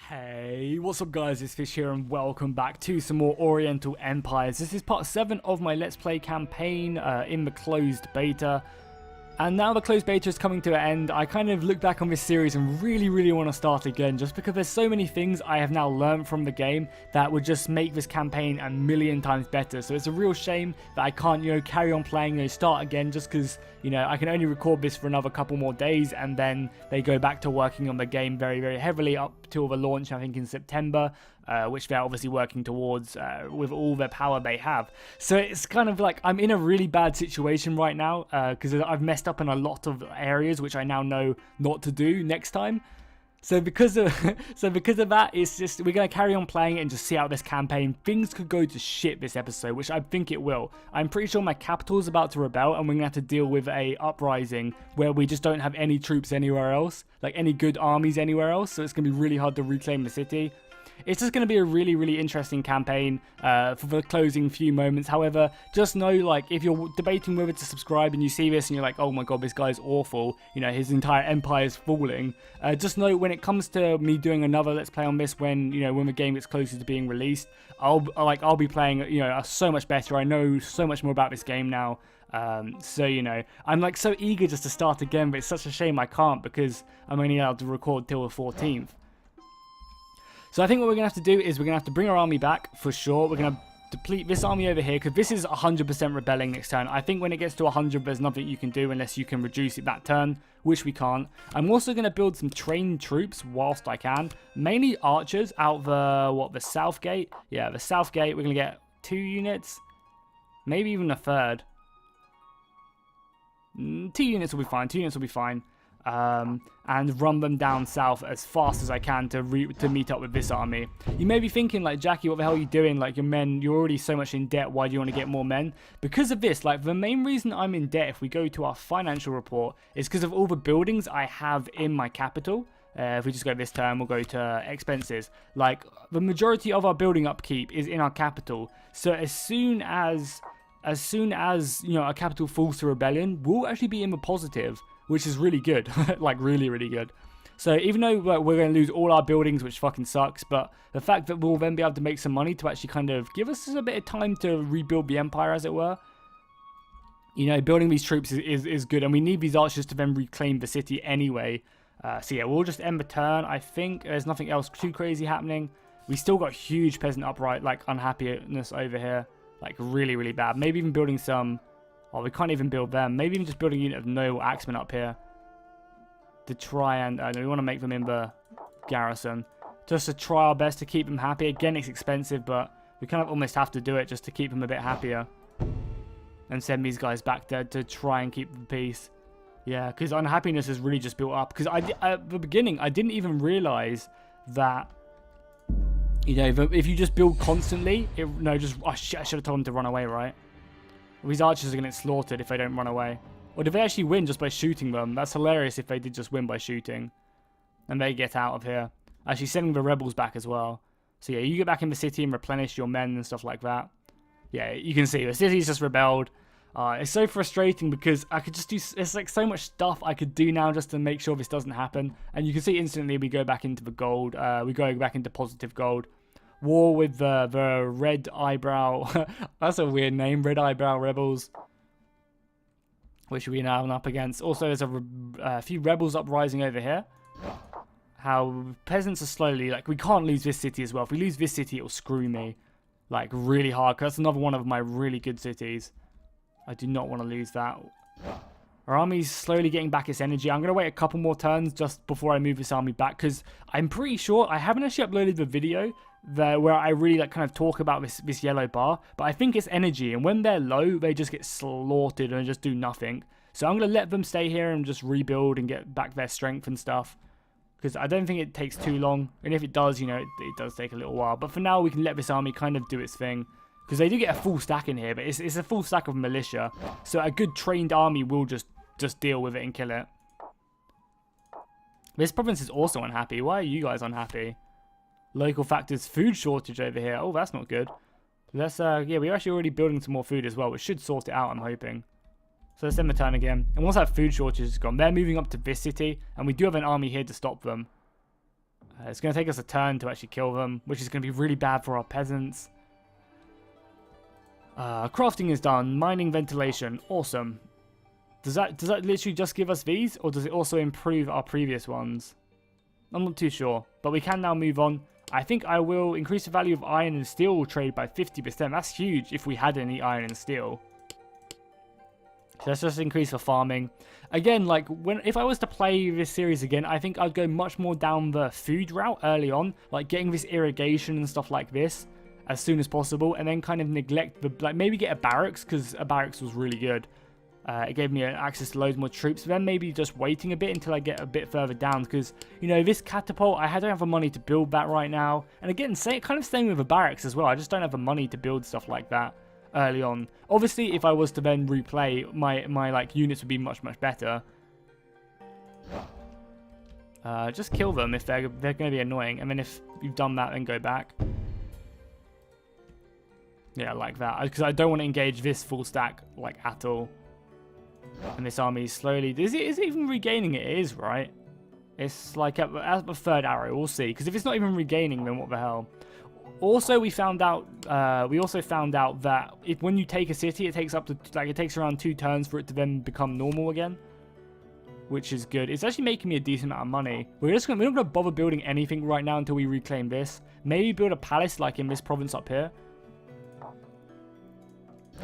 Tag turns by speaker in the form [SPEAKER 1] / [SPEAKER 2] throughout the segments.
[SPEAKER 1] Hey, what's up guys, it's Fish here and welcome back to some more Oriental Empires. This is part 7 of my Let's Play campaign in the closed beta. And now the closed beta is coming to an end. I kind of look back on this series and really want to start again, just because there's so many things I have now learned from the game that would just make this campaign a million times better. So it's a real shame that I can't, carry on playing, start again, just because, I can only record this for another couple more days and then they go back to working on the game very heavily up till the launch, I think in September, which they're obviously working towards with all the power they have. So it's kind of like I'm in a really bad situation right now because I've messed up in a lot of areas which I now know not to do next time. So because of that, it's just we're gonna carry on playing it and just see out this campaign. Things could go to shit this episode, which I think it will. I'm pretty sure my capital is about to rebel, and we're gonna have to deal with a uprising where we just don't have any troops anywhere else, like any good armies anywhere else. So it's gonna be really hard to reclaim the city. It's just going to be a really interesting campaign for the closing few moments. However, just know, like, if you're debating whether to subscribe and you see this and you're like, oh my god, this guy's awful, his entire empire is falling, just know when it comes to me doing another Let's Play on this, when when the game gets closer to being released, I'll be playing so much better. I know so much more about this game now. So I'm like so eager just to start again, but it's such a shame I can't because I'm only allowed to record till the 14th. So I think what we're going to have to do is we're going to have to bring our army back, for sure. We're going to deplete this army over here, because this is 100% rebelling next turn. I think when it gets to 100, there's nothing you can do unless you can reduce it that turn, which we can't. I'm also going to build some trained troops whilst I can. Mainly archers out the south gate. Yeah, the south gate, we're going to get 2 units. Maybe even a third. 2 units will be fine, 2 units will be fine. And run them down south as fast as I can to meet up with this army. You may be thinking, like, Jackie, what the hell are you doing? Like, your men, you're already so much in debt. Why do you want to get more men? Because of this, like, the main reason I'm in debt, if we go to our financial report, is because of all the buildings I have in my capital. If we just go this turn, we'll go to expenses. Like, the majority of our building upkeep is in our capital. So as soon as our capital falls to rebellion, we'll actually be in the positive, which is really good. Like, really good. So even though we're going to lose all our buildings, which fucking sucks, but the fact that we'll then be able to make some money to actually kind of give us a bit of time to rebuild the empire, as it were. Building these troops is good, and we need these archers to then reclaim the city anyway. So yeah, we'll just end the turn. I think there's nothing else too crazy happening. We still got huge peasant unhappiness over here. Like, really bad. Maybe even building some... Oh, we can't even build them. Maybe even just building a unit of noble axemen up here. To try and... we want to make them in the garrison. Just to try our best to keep them happy. Again, it's expensive, but we kind of almost have to do it just to keep them a bit happier. And send these guys back there to try and keep the peace. Yeah, because unhappiness has really just built up. Because at the beginning, I didn't even realise that... if you just build constantly... I should have told them to run away, right? These archers are going to get slaughtered if they don't run away. Or do they actually win just by shooting them? That's hilarious if they did just win by shooting. And they get out of here. Actually, sending the rebels back as well. So yeah, you get back in the city and replenish your men and stuff like that. Yeah, you can see the city's just rebelled. It's so frustrating because I could just do... It's like so much stuff I could do now just to make sure this doesn't happen. And you can see instantly we go back into the gold. We go back into positive gold. War with the red eyebrow. That's a weird name. Red eyebrow rebels. Which we now up against. Also, there's a few rebels uprising over here. How peasants are slowly... Like, we can't lose this city as well. If we lose this city, it'll screw me. Like, really hard. Because that's another one of my really good cities. I do not want to lose that. Our army's slowly getting back its energy. I'm going to wait a couple more turns just before I move this army back. Because I'm pretty sure... I haven't actually uploaded the video... where I really kind of talk about this yellow bar, but I think it's energy, and when they're low, they just get slaughtered and just do nothing. So I'm going to let them stay here and just rebuild and get back their strength and stuff, because I don't think it takes too long, and if it does, it does take a little while. But for now, we can let this army kind of do its thing, because they do get a full stack in here, but it's a full stack of militia, so a good trained army will just deal with it and kill it. This province is also unhappy. Why are you guys unhappy? Local factors, food shortage over here. Oh, that's not good. Let's, yeah, we're actually already building some more food as well, which should sort it out, I'm hoping. So let's end the turn again. And once that food shortage is gone, they're moving up to this city, and we do have an army here to stop them. It's going to take us a turn to actually kill them, which is going to be really bad for our peasants. Crafting is done. Mining, ventilation. Awesome. Does that literally just give us these, or does it also improve our previous ones? I'm not too sure, but we can now move on. I think I will increase the value of iron and steel trade by 50%. That's huge if we had any iron and steel. So let's just increase for farming. Again, like if I was to play this series again, I think I'd go much more down the food route early on, like getting this irrigation and stuff like this as soon as possible, and then kind of neglect the, like, maybe get a barracks, because a barracks was really good. It gave me access to loads more troops. Then maybe just waiting a bit until I get a bit further down, because, you know, this catapult, I don't have the money to build that right now. And again, kind of staying with the barracks as well. I just don't have the money to build stuff like that early on. Obviously, if I was to then replay, my like units would be much better. Just kill them if they're going to be annoying, and then if you've done that, then go back. Yeah, like that, because I don't want to engage this full stack like at all. And this army is slowly... Is it even regaining it? It is, right? It's like at the third arrow. We'll see. Because if it's not even regaining, then what the hell? Also, we found out... that when you take a city, it takes up to... Like, it takes around 2 turns for it to then become normal again. Which is good. It's actually making me a decent amount of money. We're not going to bother building anything right now until we reclaim this. Maybe build a palace like in this province up here.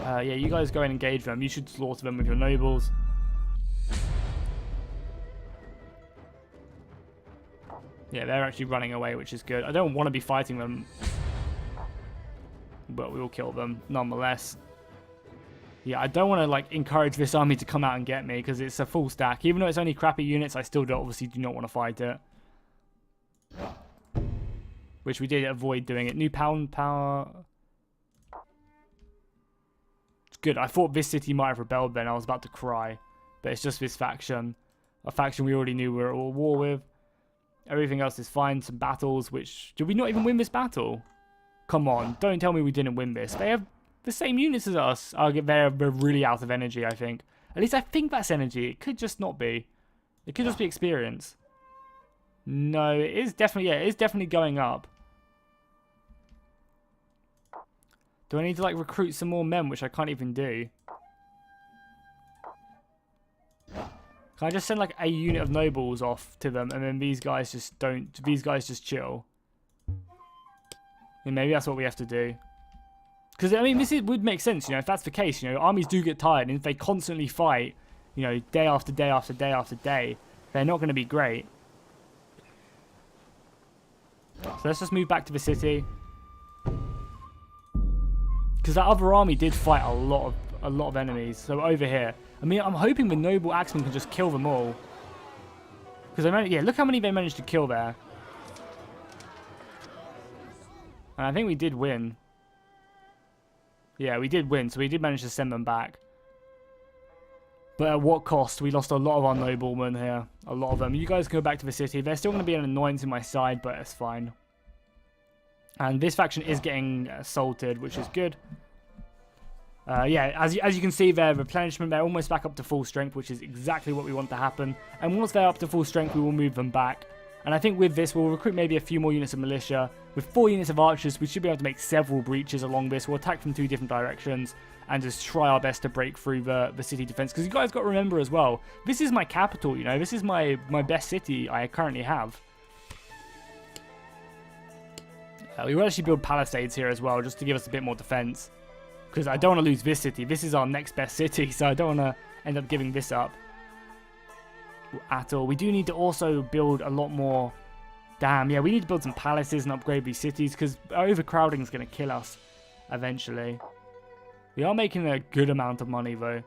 [SPEAKER 1] Yeah, you guys go and engage them. You should slaughter them with your nobles. Yeah, they're actually running away, which is good. I don't want to be fighting them, but we will kill them nonetheless. Yeah, I don't want to like encourage this army to come out and get me, because it's a full stack. Even though it's only crappy units, I still obviously do not want to fight it. Which we did avoid doing it. New power... Good. I thought this city might have rebelled then. I was about to cry. But it's just this faction. A faction we already knew we were at war with. Everything else is fine. Some battles, which... Did we not even win this battle? Come on. Don't tell me we didn't win this. They have the same units as us. They're really out of energy, I think. At least I think that's energy. It could just not be. It could just be experience. No, it is definitely... Yeah, it is definitely going up. Do I need to, like, recruit some more men, which I can't even do? Can I just send, like, a unit of nobles off to them, and then these guys just don't... These guys just chill? And maybe that's what we have to do. Because, I mean, would make sense, you know, if that's the case. You know, armies do get tired, and if they constantly fight, you know, day after day after day after day, they're not going to be great. So let's just move back to the city. Because that other army did fight a lot of enemies. So over here, I mean, I'm hoping the noble axemen can just kill them all. Because yeah, look how many they managed to kill there. And I think we did win. Yeah, we did win, so we did manage to send them back. But at what cost? We lost a lot of our noblemen here. A lot of them. You guys go back to the city. They're still going to be an annoyance in my side, but it's fine. And this faction is getting assaulted, which is good. Yeah, as you can see, their replenishment, they're almost back up to full strength, which is exactly what we want to happen. And once they're up to full strength, we will move them back. And I think with this, we'll recruit maybe a few more units of militia. With 4 units of archers, we should be able to make several breaches along this. We'll attack from 2 different directions and just try our best to break through the city defense. Because you guys got to remember as well, this is my capital, you know. This is my best city I currently have. We will actually build palisades here as well, just to give us a bit more defense. Because I don't want to lose this city. This is our next best city, so I don't want to end up giving this up at all. We do need to also build a lot more... Damn, yeah, we need to build some palaces and upgrade these cities, because overcrowding is going to kill us eventually. We are making a good amount of money, though.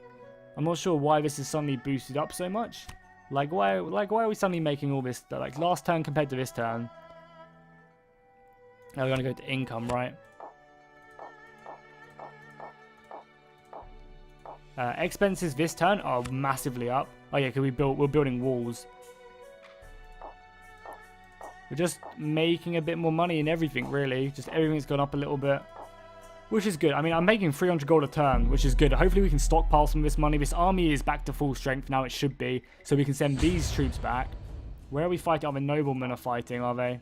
[SPEAKER 1] I'm not sure why this is suddenly boosted up so much. Why are we suddenly making all this, like, last turn compared to this turn? Now we're going to go to income, right? Expenses this turn are massively up. Oh yeah, because we're building walls. We're just making a bit more money in everything, really. Just everything's gone up a little bit, which is good. I mean, I'm making 300 gold a turn, which is good. Hopefully we can stockpile some of this money. This army is back to full strength now. It should be, so we can send these troops back. Where are we fighting? Oh, the noblemen are fighting, are they?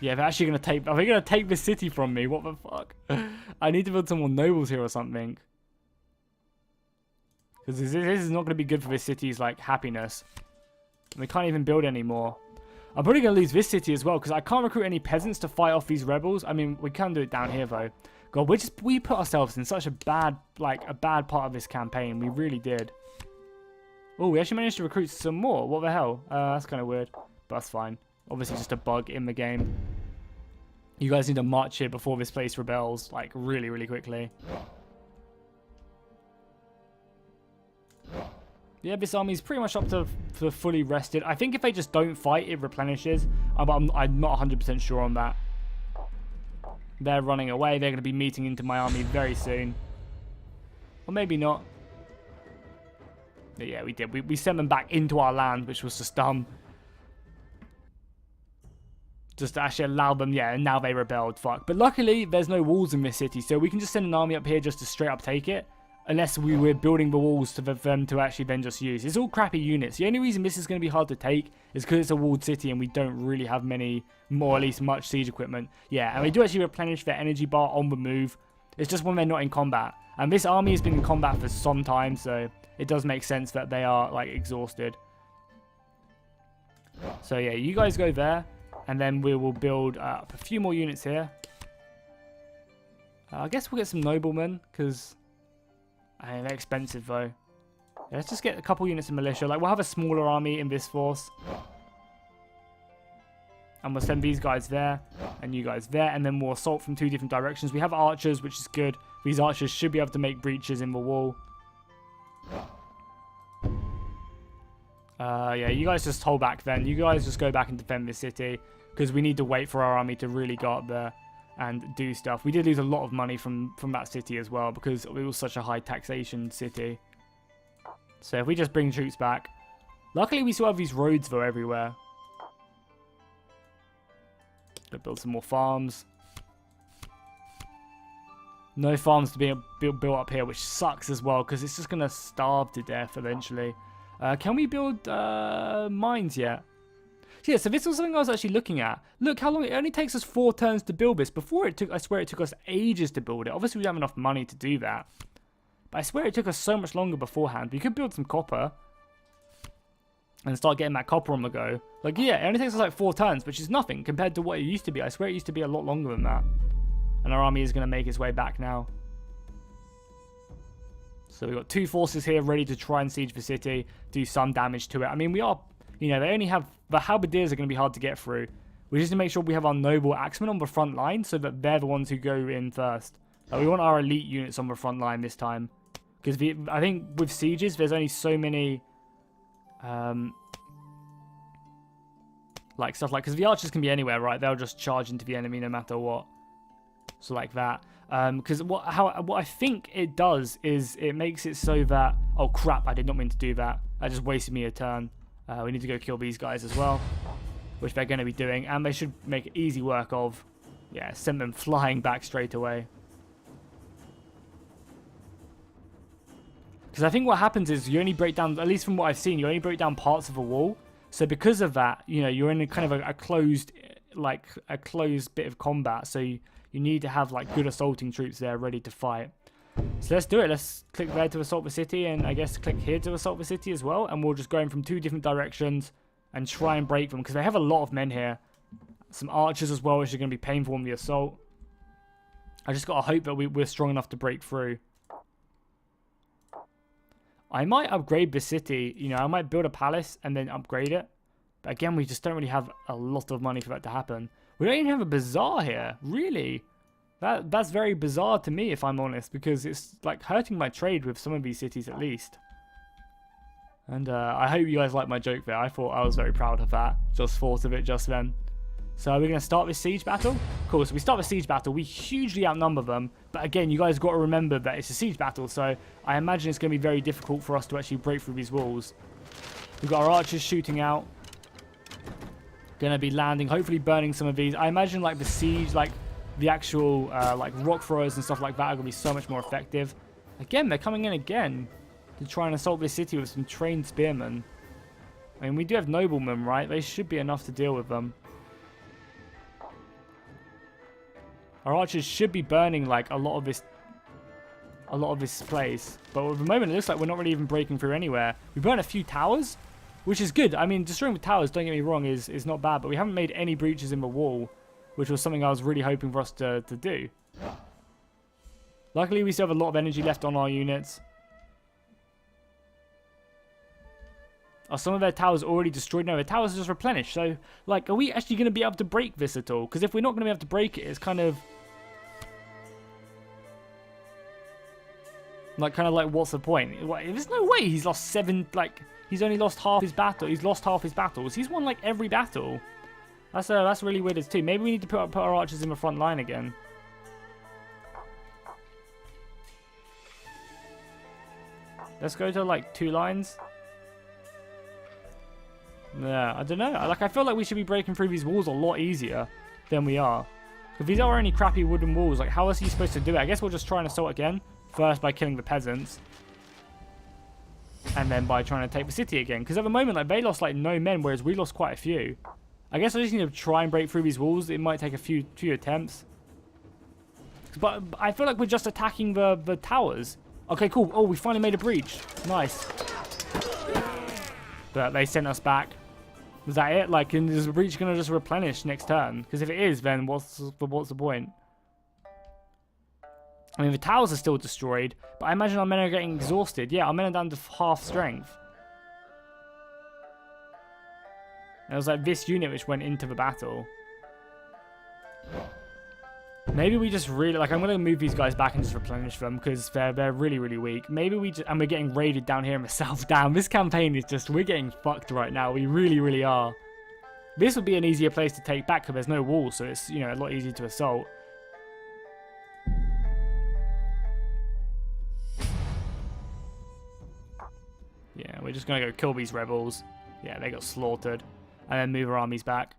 [SPEAKER 1] Yeah, they're actually going to take... Are they going to take this city from me? What the fuck? I need to build some more nobles here or something. Because this is not going to be good for this city's, like, happiness. And they can't even build anymore. I'm probably going to lose this city as well, because I can't recruit any peasants to fight off these rebels. I mean, we can do it down here, though. God, we put ourselves in such a bad, like, a bad part of this campaign. We really did. Oh, we actually managed to recruit some more. What the hell? That's kind of weird. But that's fine. Obviously, just a bug in the game. You guys need to march here before this place rebels, like, really, really quickly. Yeah, this army's pretty much up to fully rested. I think if they just don't fight, it replenishes. I'm not 100% sure on that. They're running away. They're going to be meeting into my army very soon. Or maybe not. But yeah, we did. We sent them back into our land, which was just dumb. Just to actually allow them, yeah, and now they rebelled. Fuck. But luckily, there's no walls in this city, so we can just send an army up here just to straight up take it. Unless we were building the walls for them to actually then just use. It's all crappy units. The only reason this is going to be hard to take is because it's a walled city and we don't really have many, more or at least much siege equipment. Yeah, and we do actually replenish their energy bar on the move. It's just when they're not in combat. And this army has been in combat for some time, so it does make sense that they are, like, exhausted. So yeah, you guys go there, and then we will build up a few more units here. I guess we'll get some noblemen, because... I mean, they're expensive, though. Yeah, let's just get a couple units of militia. Like, we'll have a smaller army in this force. And we'll send these guys there, and you guys there, and then we'll assault from 2 different directions. We have archers, which is good. These archers should be able to make breaches in the wall. Yeah, you guys just hold back then. You guys just go back and defend this city, because we need to wait for our army to really go up there and do stuff. We did lose a lot of money from that city as well, because it was such a high taxation city. So if we just bring troops back. Luckily we still have these roads though everywhere. Let's build some more farms. No farms to be built up here, which sucks as well, because it's just going to starve to death eventually. Can we build mines yet? Yeah, so this was something I was actually looking at. Look how long it only takes us 4 turns to build this. Before it took, I swear it took us ages to build it. Obviously we don't have enough money to do that. But I swear it took us so much longer beforehand. We could build some copper and start getting that copper on the go. Like, yeah, it only takes us like 4 turns, which is nothing compared to what it used to be. I swear it used to be a lot longer than that. And our army is going to make its way back now. So we've got 2 forces here ready to try and siege the city, do some damage to it. I mean, we are, you know, they only have, the halberdiers are going to be hard to get through. We just need to make sure we have our noble axemen on the front line so that they're the ones who go in first. We want our elite units on the front line this time. Because I think with sieges, there's only so many, like stuff like, because the archers can be anywhere, right? They'll just charge into the enemy no matter what. So like that. Because what I think it does is it makes it so that... Oh crap, I did not mean to do that. That just wasted me a turn. We need to go kill these guys as well, which they're going to be doing. And they should make easy work of, yeah, send them flying back straight away. Because I think what happens is you only break down, at least from what I've seen, you only break down parts of a wall. So because of that, you know, you're in a kind of a closed, like a closed bit of combat. So you need to have like good assaulting troops there ready to fight. So let's do it. Let's click there to assault the city, and I guess click here to assault the city as well. And we'll just go in from 2 different directions and try and break them, because they have a lot of men here. Some archers as well, which are going to be painful in the assault. I just got to hope that we're strong enough to break through. I might upgrade the city. You know, I might build a palace and then upgrade it. But again, we just don't really have a lot of money for that to happen. We don't even have a bazaar here. Really? That's very bizarre to me, if I'm honest, because it's like hurting my trade with some of these cities at least. And I hope you guys like my joke there. I thought I was very proud of that. Just thought of it just then. So we're going to start this siege battle. Cool, so we start the siege battle. We hugely outnumber them. But again, you guys got to remember that it's a siege battle. So I imagine it's going to be very difficult for us to actually break through these walls. We've got our archers shooting out. Going to be landing, hopefully burning some of these. I imagine like the siege, like the actual like rock throwers and stuff like that are going to be so much more effective. Again, they're coming in again to try and assault this city with some trained spearmen. I mean, we do have noblemen, right? They should be enough to deal with them. Our archers should be burning like a lot of this place. But at the moment, it looks like we're not really even breaking through anywhere. We burned a few towers, which is good. I mean, destroying the towers, don't get me wrong, is not bad. But we haven't made any breaches in the wall, which was something I was really hoping for us to do. Luckily, we still have a lot of energy left on our units. Are some of their towers already destroyed? No, their towers are just replenished. So, like, are we actually going to be able to break this at all? Because if we're not going to be able to break it, it's kind of... like, what's the point? There's no way he's lost 7... like, he's only lost half his battle. He's lost half his battles. He's won, like, every battle. That's really weird as too. Maybe we need to put our archers in the front line again. Let's go to, like, 2 lines. Yeah, I don't know. Like, I feel like we should be breaking through these walls a lot easier than we are. If these are only crappy wooden walls, like, how is he supposed to do it? I guess we'll just try and assault again. First by killing the peasants. And then by trying to take the city again. Because at the moment, like, they lost, like, no men, whereas we lost quite a few. I guess I just need to try and break through these walls. It might take a few attempts. But I feel like we're just attacking the towers. Okay, cool. Oh, we finally made a breach. Nice. But they sent us back. Was that it? Like, is the breach going to just replenish next turn? Because if it is, then what's the point? I mean, the towers are still destroyed, but I imagine our men are getting exhausted. Yeah, our men are down to half strength. And it was like this unit which went into the battle. Maybe we just really... like, I'm going to move these guys back and just replenish them because they're really, really weak. Maybe we just... and we're getting raided down here in the south. Damn, this campaign is just... we're getting fucked right now. We really, really are. This would be an easier place to take back because there's no wall, so it's, you know, a lot easier to assault. Yeah, we're just going to go kill these rebels. Yeah, they got slaughtered. And then move our armies back.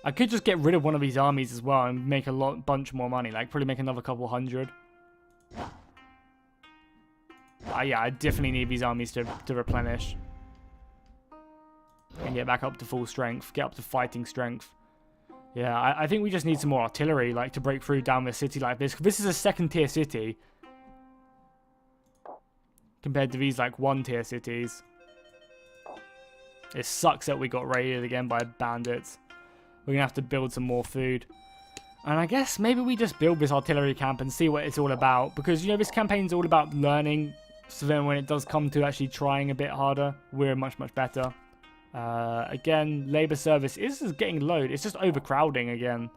[SPEAKER 1] I could just get rid of one of these armies as well and make a bunch more money. Like, probably make another couple hundred. Yeah, I definitely need these armies to replenish. And get back up to full strength. Get up to fighting strength. Yeah, I think we just need some more artillery, like, to break through down this city like this. This is a second-tier city. Compared to these, like, 1-tier cities. It sucks that we got raided again by bandits. We're going to have to build some more food. And I guess maybe we just build this artillery camp and see what it's all about. Because, you know, this campaign's all about learning. So then when it does come to actually trying a bit harder, we're much, much better. Again, labor service is getting low. It's just overcrowding again.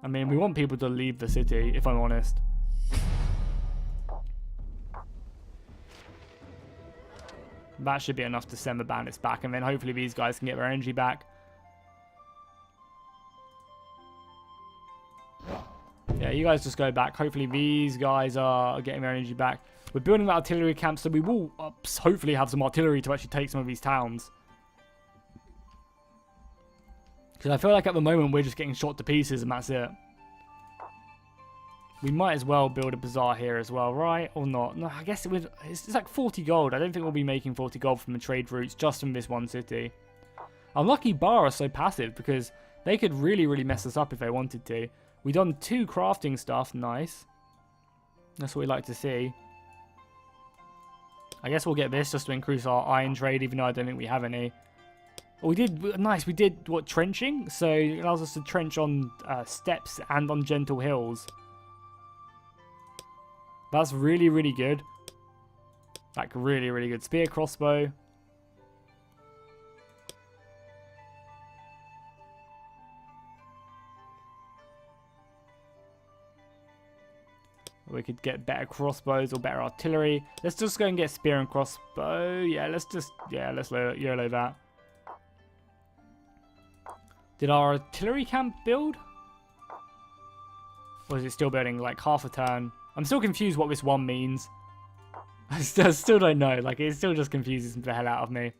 [SPEAKER 1] I mean, we want people to leave the city, if I'm honest. That should be enough to send the bandits back. And then hopefully these guys can get their energy back. Yeah, you guys just go back. Hopefully these guys are getting their energy back. We're building that artillery camp, so we will hopefully have some artillery to actually take some of these towns. Because I feel like at the moment we're just getting shot to pieces and that's it. We might as well build a bazaar here as well, right? Or not? No, I guess it's like 40 gold. I don't think we'll be making 40 gold from the trade routes just from this one city. Unlucky Bar are so passive because they could really, really mess us up if they wanted to. We've done 2 crafting stuff. Nice. That's what we like to see. I guess we'll get this just to increase our iron trade, even though I don't think we have any. Oh, we did. Nice. We did, what, trenching? So it allows us to trench on steps and on gentle hills. That's really, really good. Like, really, really good. Spear, crossbow. We could get better crossbows or better artillery. Let's just go and get spear and crossbow. Yeah, let's YOLO that. Did our artillery camp build? Or is it still building like half a turn? I'm still confused what this one means. I still don't know. Like, it still just confuses the hell out of me.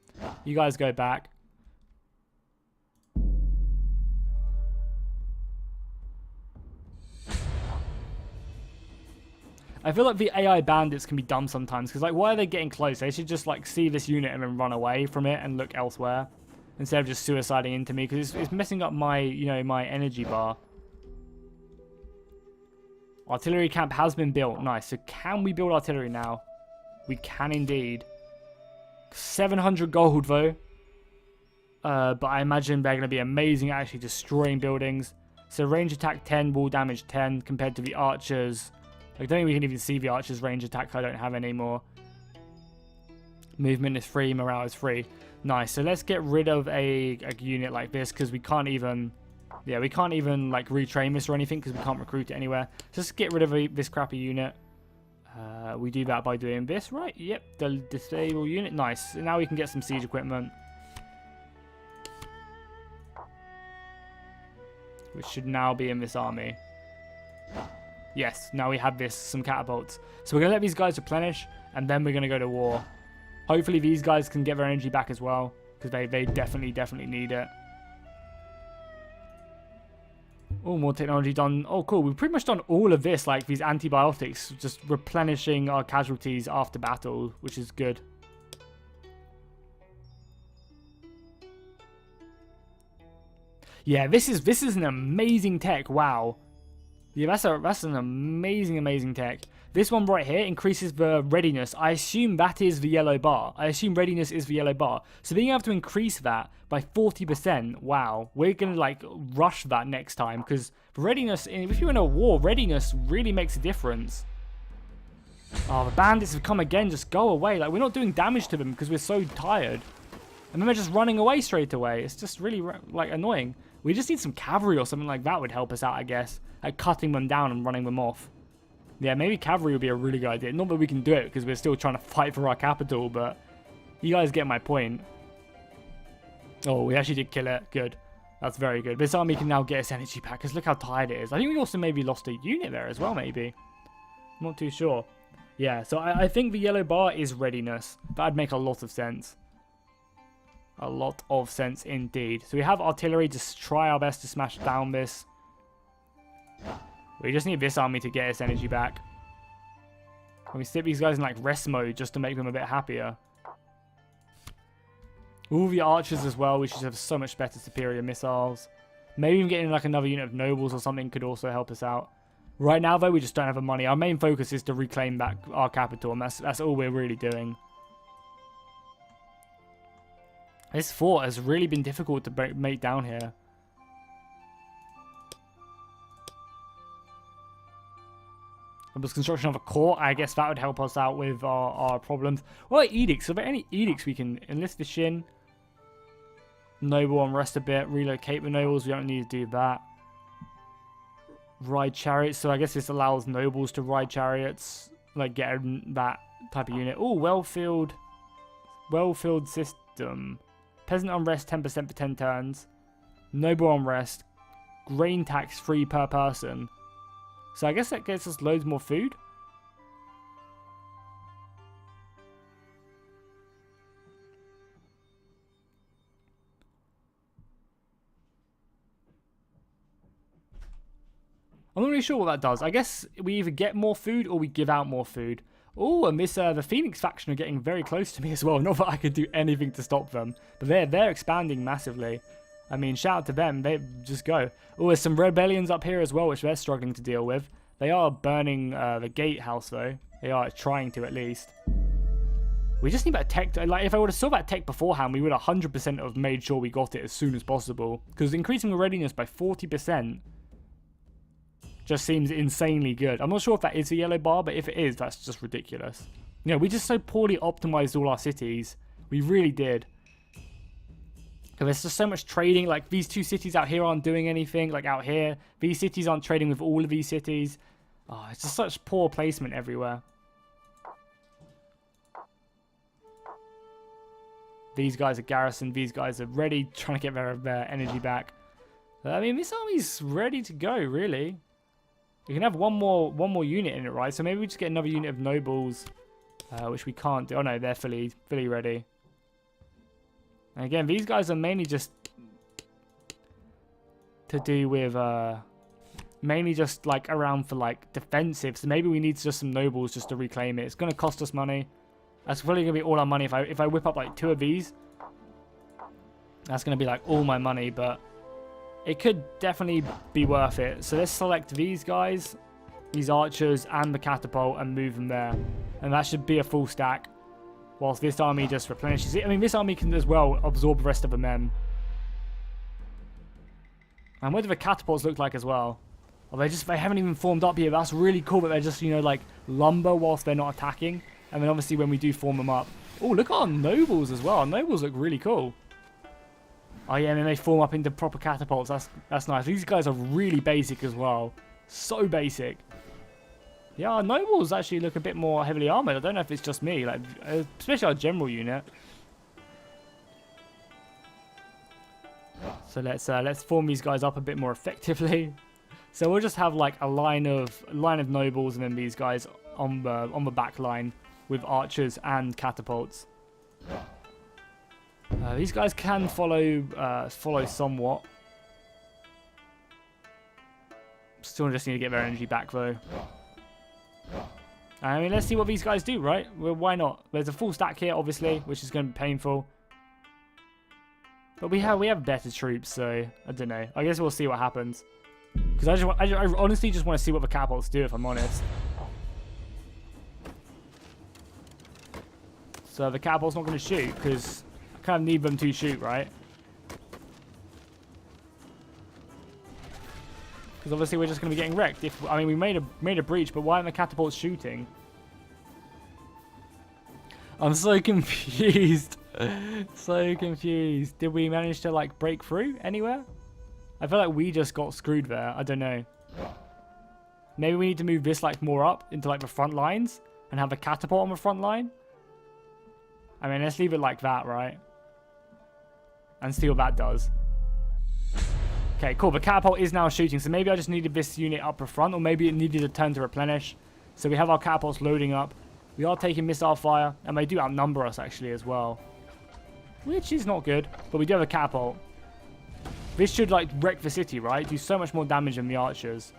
[SPEAKER 1] You guys go back. I feel like the AI bandits can be dumb sometimes, because, like, why are they getting close? They should just, like, see this unit and then run away from it and look elsewhere, instead of just suiciding into me, because it's messing up my, you know, my energy bar. Artillery camp has been built. Nice. So can we build artillery now? We can indeed. 700 gold though. But I imagine they're going to be amazing at actually destroying buildings. So range attack 10, wall damage 10 compared to the archers. I don't think we can even see the archers' range attack. I don't have anymore. Movement is free, morale is free. Nice. So let's get rid of a unit like this because we can't even... Yeah, we can't even like retrain this or anything because we can't recruit it anywhere. Just get rid of this crappy unit. We do that by doing this, right? Yep, the disable unit. Nice. Now we can get some siege equipment. Which should now be in this army. Yes, now we have some catapults. So we're going to let these guys replenish, and then we're going to go to war. Hopefully these guys can get their energy back as well, because they definitely need it. Oh, more technology done. Oh, cool. We've pretty much done all of this, like these antibiotics, just replenishing our casualties after battle, which is good. Yeah, this is an amazing tech. Wow. Yeah, that's an amazing tech. This one right here increases the readiness. I assume that is the yellow bar. I assume readiness is the yellow bar. So being able to increase that by 40%, wow. We're going to like rush that next time because readiness, if you're in a war, readiness really makes a difference. Oh, the bandits have come again. Just go away. Like, we're not doing damage to them because we're so tired. And then they're just running away straight away. It's just really like annoying. We just need some cavalry or something like that would help us out, I guess. Like cutting them down and running them off. Yeah, maybe cavalry would be a really good idea. Not that we can do it because we're still trying to fight for our capital, but you guys get my point. Oh, we actually did kill it. Good. That's very good. This army can now get its energy back because look how tired it is. I think we also maybe lost a unit there as well, maybe. I'm not too sure. Yeah, so I think the yellow bar is readiness. That'd make a lot of sense. A lot of sense indeed. So we have artillery. Just try our best to smash down this. We just need this army to get its energy back. Can we stick these guys in like rest mode just to make them a bit happier? All the archers as well. We should have so much better superior missiles. Maybe even getting like another unit of nobles or something could also help us out. Right now though, we just don't have the money. Our main focus is to reclaim back our capital, and that's all we're really doing. This fort has really been difficult to make down here. There was construction of a court. I guess that would help us out with our problems. What about edicts? Are there any edicts we can enlist the Shin? Noble unrest a bit. Relocate the nobles. We don't need to do that. Ride chariots. So I guess this allows nobles to ride chariots. Like get that type of unit. Oh, well-filled system. Peasant unrest 10% for 10 turns. Noble unrest. Grain tax free per person. So I guess that gets us loads more food. I'm not really sure what that does. I guess we either get more food or we give out more food. Oh, and the Phoenix faction are getting very close to me as well. Not that I could do anything to stop them. But they're expanding massively. I mean, shout out to them. They just go. Oh, there's some rebellions up here as well, which they're struggling to deal with. They are burning the gatehouse, though. They are trying to, at least. We just need that tech. Like, if I would have saw that tech beforehand, we would 100% have made sure we got it as soon as possible. Because increasing the readiness by 40% just seems insanely good. I'm not sure if that is a yellow bar, but if it is, that's just ridiculous. You know, we just so poorly optimized all our cities. We really did. Because there's just so much trading. Like, these two cities out here aren't doing anything. Like, out here, these cities aren't trading with all of these cities. Oh, it's just such poor placement everywhere. These guys are garrisoned. These guys are ready, trying to get their energy back. I mean, this army's ready to go, really. We can have one more unit in it, right? So maybe we just get another unit of nobles, which we can't do. Oh no, they're fully ready. And again, these guys are mainly just to do with mainly just like around for like defensive. So maybe we need just some nobles just to reclaim it. It's gonna cost us money. That's probably gonna be all our money if I whip up like 2 of these. That's gonna be like all my money, but it could definitely be worth it. So let's select these guys. these archers and the catapult and move them there. And that should be a full stack. Whilst this army just replenishes it. I mean, this army can as well absorb the rest of the men. And what do the catapults look like as well? Oh, they haven't even formed up yet. That's really cool that they're just, you know, like lumber whilst they're not attacking. And then obviously when we do form them up. Oh, look at our nobles as well. Our nobles look really cool. Oh yeah, and then they form up into proper catapults. That's nice. These guys are really basic as well. So basic. Yeah, our nobles actually look a bit more heavily armored. I don't know if it's just me, like especially our general unit. So let's form these guys up a bit more effectively. So we'll just have like a line of nobles and then these guys on the back line with archers and catapults. These guys can follow somewhat. Still just need to get their energy back though. I mean, let's see what these guys do, right? Well, why not? There's a full stack here, obviously, which is going to be painful. But we have better troops, so I don't know. I guess we'll see what happens. Because I honestly just want to see what the catapults do, if I'm honest. So the catapult's not going to shoot, because I kind of need them to shoot, right? Because obviously we're just going to be getting wrecked. I mean, we made a breach, but why aren't the catapults shooting? I'm so confused. So confused. Did we manage to like break through anywhere? I feel like we just got screwed there. I don't know. Maybe we need to move this like more up into like the front lines and have a catapult on the front line. I mean, let's leave it like that, right? And see what that does. Okay, cool. The catapult is now shooting, so maybe I just needed this unit up the front, or maybe it needed a turn to replenish. So we have our catapults loading up. We are taking missile fire, and they do outnumber us actually as well. Which is not good, but we do have a catapult. This should like wreck the city, right? Do so much more damage than the archers.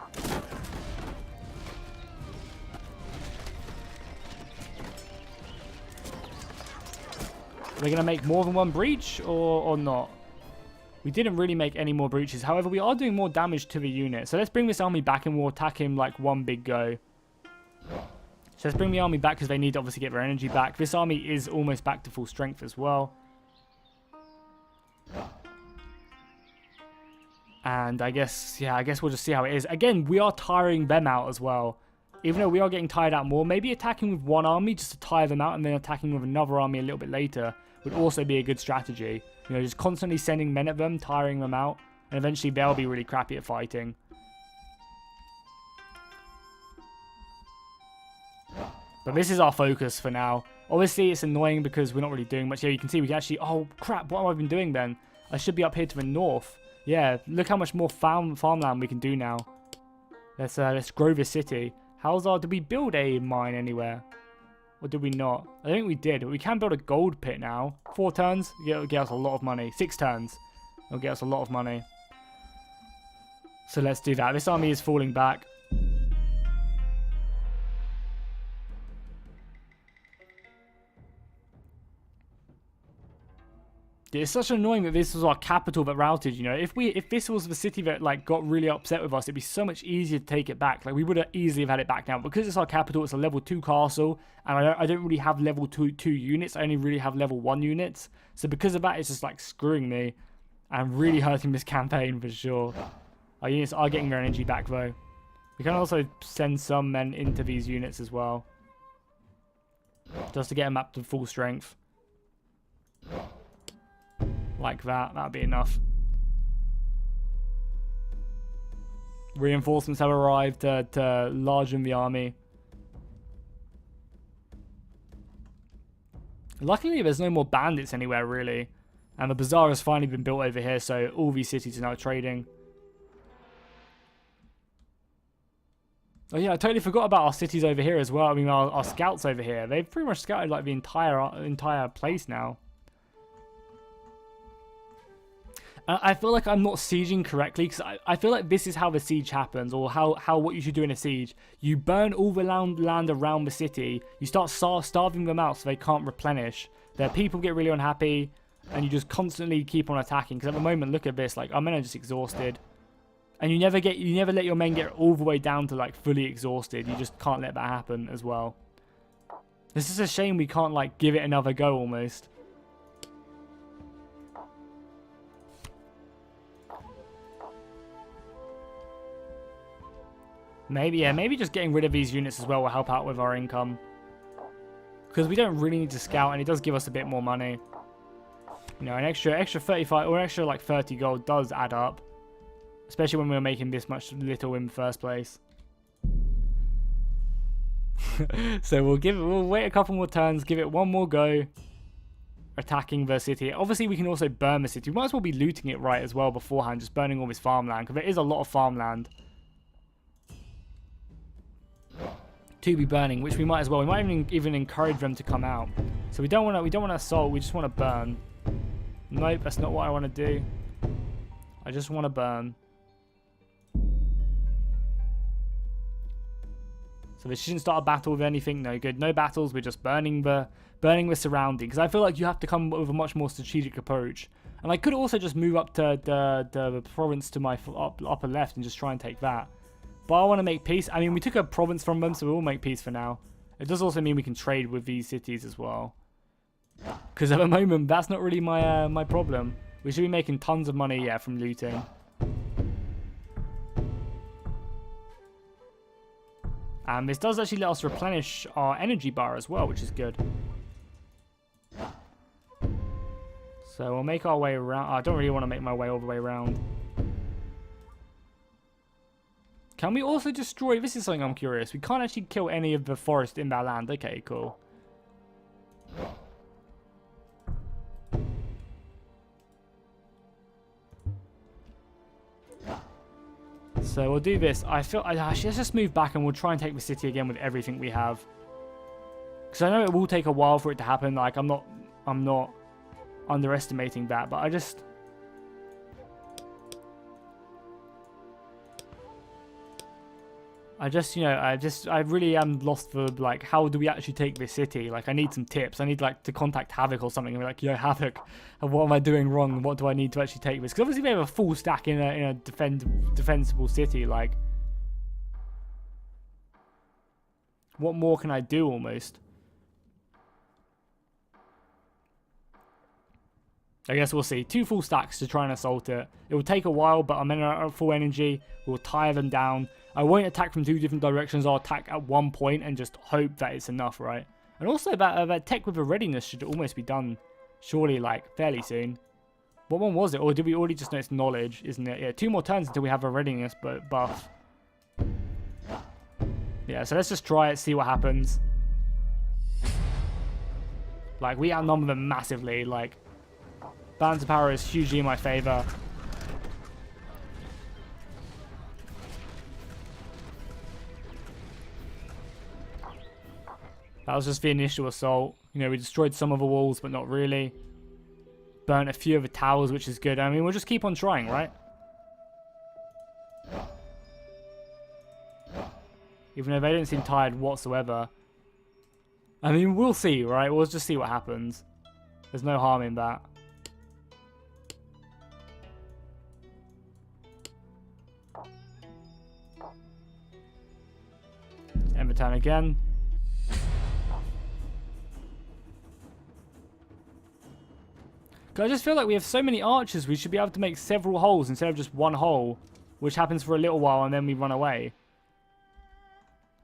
[SPEAKER 1] Are they going to make more than one breach or not? We didn't really make any more breaches. However, we are doing more damage to the unit. So let's bring this army back and we'll attack him like one big go. So let's bring the army back because they need to obviously get their energy back. This army is almost back to full strength as well. And I guess we'll just see how it is. Again, we are tiring them out as well. Even though we are getting tired out more, maybe attacking with one army just to tire them out and then attacking with another army a little bit later would also be a good strategy. You know, just constantly sending men at them, tiring them out, and eventually they'll be really crappy at fighting. But this is our focus for now. Obviously, it's annoying because we're not really doing much here. You can see we can actually... Oh, crap, what have I been doing then? I should be up here to the north. Yeah, look how much more farmland we can do now. Let's grow this city. Did we build a mine anywhere? Or did we not? I think we did. We can build a gold pit now. 4 turns, it'll get us a lot of money. 6 turns, it'll get us a lot of money. So let's do that. This army is falling back. It's such annoying that this was our capital that routed, you know. If this was the city that like got really upset with us, it'd be so much easier to take it back. Like we would have easily have had it back now. Because it's our capital, it's a level 2 castle, and I don't really have level 2 units. I only really have level 1 units. So because of that, it's just like screwing me and really hurting this campaign for sure. Our units are getting their energy back though. We can also send some men into these units as well, just to get them up to full strength. Like that'd be enough. Reinforcements have arrived to largen the army. Luckily, there's no more bandits anywhere, really. And the bazaar has finally been built over here, so all these cities are now trading. Oh yeah, I totally forgot about our cities over here as well. I mean, our scouts over here. They've pretty much scouted like the entire place now. I feel like I'm not sieging correctly because I feel like this is how the siege happens, or how what you should do in a siege. You burn all the land around the city. You start starving them out so they can't replenish. Their people get really unhappy, and you just constantly keep on attacking. Because at the moment, look at this. Like, our men are just exhausted. And you never let your men get all the way down to like fully exhausted. You just can't let that happen as well. This is a shame we can't like give it another go almost. Maybe just getting rid of these units as well will help out with our income. Because we don't really need to scout, and it does give us a bit more money. You know, an extra 35 or extra like 30 gold does add up. Especially when we were making this much little in the first place. So we'll wait a couple more turns, give it one more go. Attacking the city. Obviously we can also burn the city. We might as well be looting it right as well beforehand, just burning all this farmland, because there is a lot of farmland to be burning, which we might as well. We might even encourage them to come out. So we don't want to assault, we just want to burn. Nope, that's not what I want to do. I just want to burn. So this shouldn't start a battle with anything. No good. No battles. We're just burning the surrounding. Because I feel like you have to come with a much more strategic approach. And I could also just move up to the province to my upper left and just try and take that. But I want to make peace. I mean, we took a province from them, so we'll make peace for now. It does also mean we can trade with these cities as well. Because at the moment, that's not really my problem. We should be making tons of money, yeah, from looting. And this does actually let us replenish our energy bar as well, which is good. So we'll make our way around. I don't really want to make my way all the way around. Can we also destroy... This is something I'm curious. We can't actually kill any of the forest in that land. Okay, cool. So we'll do this. Let's just move back and we'll try and take the city again with everything we have. Because I know it will take a while for it to happen. Like, I'm not underestimating that, but I really am lost for, like, how do we actually take this city? Like, I need some tips. I need, like, to contact Havoc or something and be like, yo, Havoc, what am I doing wrong? What do I need to actually take this? Because obviously we have a full stack in a defensible city. Like, what more can I do almost? I guess we'll see. 2 full stacks to try and assault it. It will take a while, but I'm in at full energy. We'll tire them down. I won't attack from 2 different directions. I'll attack at one point and just hope that it's enough, right? And also that tech with a readiness should almost be done, surely, like, fairly soon. What one was it? Or did we already just know it's knowledge, isn't it? Yeah, 2 more turns until we have a readiness buff. Yeah, so let's just try it, see what happens. Like, we outnumber them massively, like... Balance of power is hugely in my favor. That was just the initial assault. You know, we destroyed some of the walls, but not really. Burnt a few of the towers, which is good. I mean, we'll just keep on trying, right? Even though they don't seem tired whatsoever. I mean, we'll see, right? We'll just see what happens. There's no harm in that. End the turn again. I just feel like we have so many archers, we should be able to make several holes instead of just one hole, which happens for a little while and then we run away.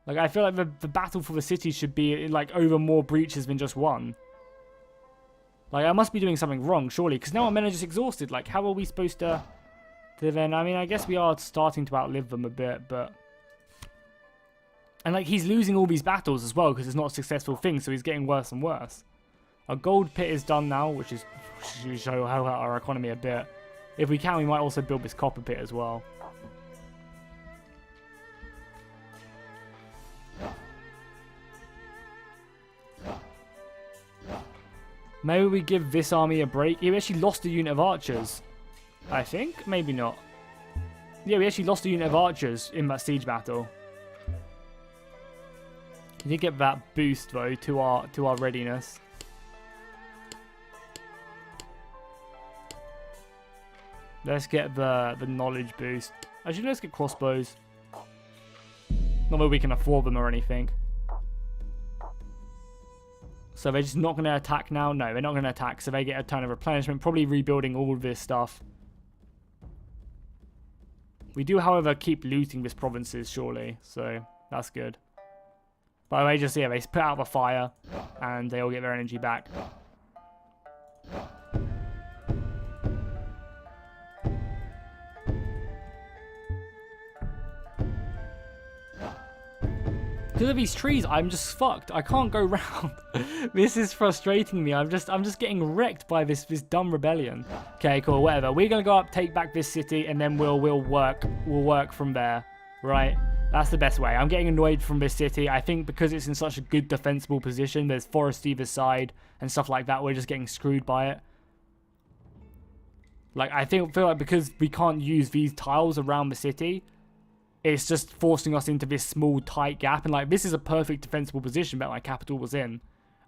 [SPEAKER 1] Like, I feel like the battle for the city should be, like, over more breaches than just one. Like, I must be doing something wrong, surely, because now our men are just exhausted. Like, how are we supposed to then... I mean, I guess we are starting to outlive them a bit, but... And, like, he's losing all these battles as well, because it's not a successful thing, so he's getting worse and worse. Our gold pit is done now, which should show how our economy a bit. If we can, we might also build this copper pit as well. Maybe we give this army a break. Yeah, we actually lost a unit of archers. I think? Maybe not. Yeah, we actually lost a unit of archers in that siege battle. We did get that boost, though, to our readiness. Let's get the knowledge boost. Actually, let's get crossbows. Not that we can afford them or anything. So they're just not going to attack now? No, they're not going to attack. So they get a turn of replenishment. Probably rebuilding all of this stuff. We do, however, keep looting this provinces, surely. So that's good. By the way, just, yeah, they put out the fire. And they all get their energy back. Because of these trees, I'm just fucked. I can't go round. This is frustrating me. I'm just getting wrecked by this dumb rebellion. Okay, cool, whatever. We're gonna go up, take back this city, and then we'll work from there. Right? That's the best way. I'm getting annoyed from this city. I think because it's in such a good defensible position, there's forest either side and stuff like that, we're just getting screwed by it. Like, I feel like because we can't use these tiles around the city, it's just forcing us into this small, tight gap. And, like, this is a perfect defensible position that my capital was in.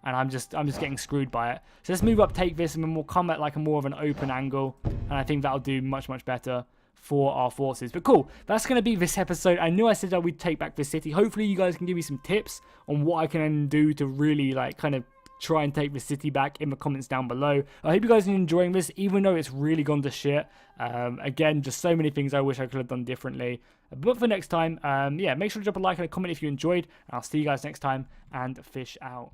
[SPEAKER 1] And I'm just getting screwed by it. So let's move up, take this, and then we'll come at, like, a more of an open angle. And I think that'll do much, much better for our forces. But cool, that's going to be this episode. I knew I said I would take back this city. Hopefully you guys can give me some tips on what I can do to really, like, kind of try and take the city back in the comments down below. I hope you guys are enjoying this, even though it's really gone to shit. Again, just so many things I wish I could have done differently. But for next time, yeah, make sure to drop a like and a comment if you enjoyed. And I'll see you guys next time, and fish out.